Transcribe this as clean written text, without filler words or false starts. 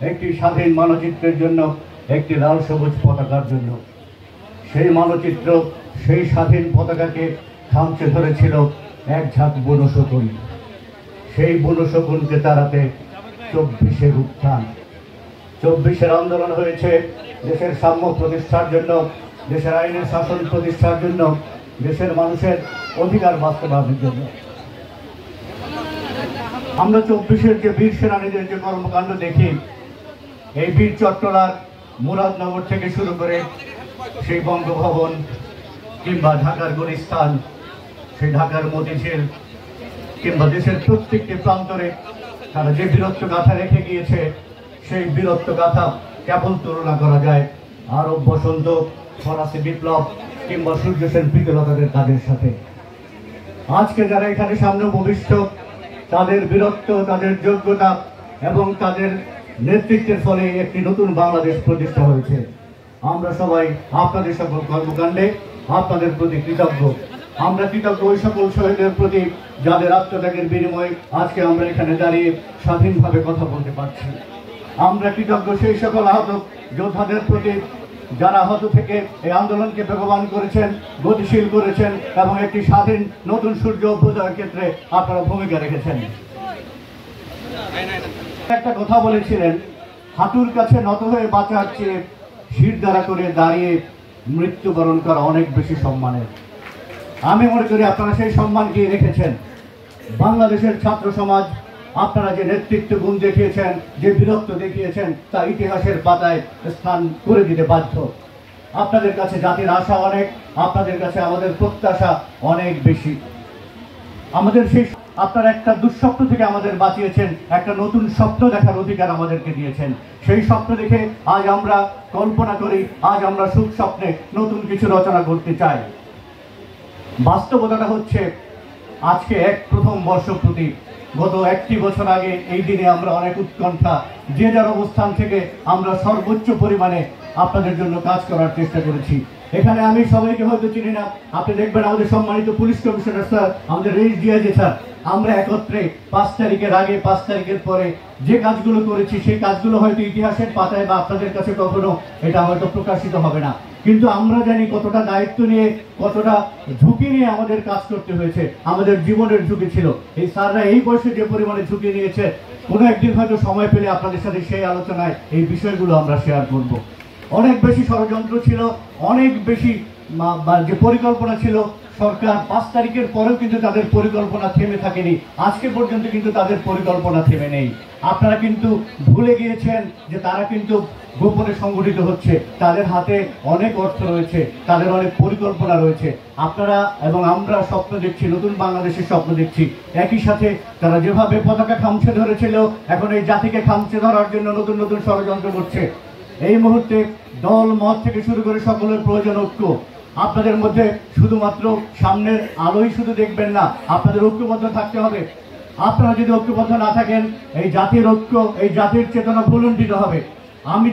একটি স্বাধীন মানচিত্রের জন্য, একটি লাল সবুজ পতাকার জন্য। সেই মানচিত্র, সেই স্বাধীন পতাকাকে খামচে ধরেছিল এক ঝাঁক বনশকুন। সেই বনশকুনকে তাড়াতে 24-এর উত্থান, 24-এর আন্দোলন হয়েছে দেশের সাম্য প্রতিষ্ঠার জন্য, দেশের আইনের শাসন প্রতিষ্ঠার জন্য, দেশের মানুষের অধিকার বাস্তবায়নের জন্য। আমরা 24-এর যে বীর সেনানীদের যে কর্মকাণ্ড দেখি, এই বীর চট্টলার মুরাদনগর থেকে শুরু করে সেই বঙ্গভবন কিংবা ঢাকার গুলিস্তান, সেই ঢাকার মতিঝিল কিংবা দেশের প্রত্যেকটি প্রান্তরে তারা যে বীরত্ব গাথা রেখে গিয়েছে, সেই বীরত্ব গাথা কেবল তুলনা করা যায় আরব বসন্ত, ফরাসি বিপ্লব কিংবা সূর্য সেন প্রীতিলতাদের কাজের সাথে। আজকে যারা এখানে সামনে উপবিষ্ট, তাদের বীরত্ব, তাদের যোগ্যতা এবং তাদের নেতৃত্বের ফলে একটি নতুন বাংলাদেশ প্রতিষ্ঠা হয়েছে। আমরা সবাই আপনাদের সকল কর্মকাণ্ডে আপনাদের প্রতি কৃতজ্ঞ। আমরা কৃতজ্ঞ ওই সকল শহীদের প্রতি যাদের আত্মত্যাগের বিনিময়ে আজকে আমরা এখানে দাঁড়িয়ে স্বাধীনভাবে কথা বলতে পারছি। আমরা কৃতজ্ঞ সেই সকল আহত যোদ্ধাদের প্রতি যারা আহত থেকে এই আন্দোলনকে বেগবান করেছেন, গতিশীল করেছেন এবং একটি স্বাধীন নতুন সূর্য অভ্যুদয়ের ক্ষেত্রে আপনারা ভূমিকা রেখেছেন। একটা কথা বলেছিলেন, হাঁটুর কাছে নত হয়ে বাঁচার চেয়ে শিরদাঁড়া করে দাঁড়িয়ে মৃত্যুবরণ করা অনেক বেশি সম্মানের। আমি মনে করি আপনারা সেই সম্মানকে রেখেছেন। বাংলাদেশের ছাত্র সমাজ আপনারা যে নেতৃত্ব গুণ দেখিয়েছেন, যে বীরত্ব দেখিয়েছেন, তা ইতিহাসের পাতায় স্থান করে দিতে বাধ্য। আপনাদের কাছে জাতির আশা অনেক, আপনাদের কাছে আমাদের প্রত্যাশা অনেক বেশি। আমাদের সেই আপনারা একটা দুঃস্বপ্ন থেকে আমাদের বাঁচিয়েছেন, একটা নতুন স্বপ্ন দেখার অধিকার আমাদেরকে দিয়েছেন। সেই স্বপ্ন দেখে আজ আমরা কল্পনা করি, আজ আমরা সুখ স্বপ্নে নতুন কিছু রচনা করতে চাই। বাস্তবতাটা হচ্ছে আজকে এক প্রথম বর্ষপূর্তি। গত একটি বছর আগে এই দিনে আমরা অনেক উৎকণ্ঠা, যে যার অবস্থান থেকে আমরা সর্বোচ্চ পরিমাণে আপনাদের জন্য কাজ করার চেষ্টা করেছি। এখানে আমি সবাইকে হয়তো চিনি না, আপনি দেখবেন আমাদের সম্মানিত পুলিশ কমিশনার স্যার, আমাদের রেইস ডিআইজি স্যার, আমরা একত্রে 5 তারিখের আগে 5 তারিখের পরে যে কাজগুলো করেছি, সেই কাজগুলো হয়তো ইতিহাসের পাতায় বা আপনাদের কাছে কখনো এটা হয়তো প্রকাশিত হবে না, কিন্তু আমরা জানি কতটা দায়িত্ব নিয়ে, কতটা ঝুঁকি নিয়ে আমাদের কাজ করতে হয়েছে। আমাদের জীবনের ঝুঁকি ছিল। এই স্যাররা এই বয়সে যে পরিমাণে ঝুঁকি নিয়েছে, কোনো একদিন হয়তো সময় পেলে আপনাদের সাথে সেই আলোচনায় এই বিষয়গুলো আমরা শেয়ার করব। অনেক বেশি ষড়যন্ত্র ছিল, অনেক বেশি যে পরিকল্পনা ছিল। সরকার 5 তারিখের পরেও কিন্তু তাদের পরিকল্পনা থেমে থাকেনি, আজকে পর্যন্ত কিন্তু তাদের পরিকল্পনা থেমে নেই। আপনারা কিন্তু ভুলে গিয়েছেন যে তারা কিন্তু গোপনে সংগঠিত হচ্ছে, তাদের হাতে অনেক অর্থ রয়েছে, তাদের অনেক পরিকল্পনা রয়েছে। আপনারা এবং আমরা স্বপ্ন দেখছি, নতুন বাংলাদেশের স্বপ্ন দেখছি। একই সাথে তারা যেভাবে পতাকা খামচে ধরেছিল, এখন এই জাতিকে খামচে ধরার জন্য নতুন নতুন ষড়যন্ত্র করছে। এই মুহূর্তে দল মত থেকে শুরু করে সকলের প্রয়োজন ঐক্য। আপনাদের মধ্যে শুধুমাত্র সামনের আলোই শুধু দেখবেন না, আপনাদের ঐক্যবদ্ধ থাকতে হবে। আপনারা যদি ঐক্যবদ্ধ না থাকেন, এই জাতির ঐক্য, এই জাতির চেতনা ভুলুণ্ঠিত হবে। আমি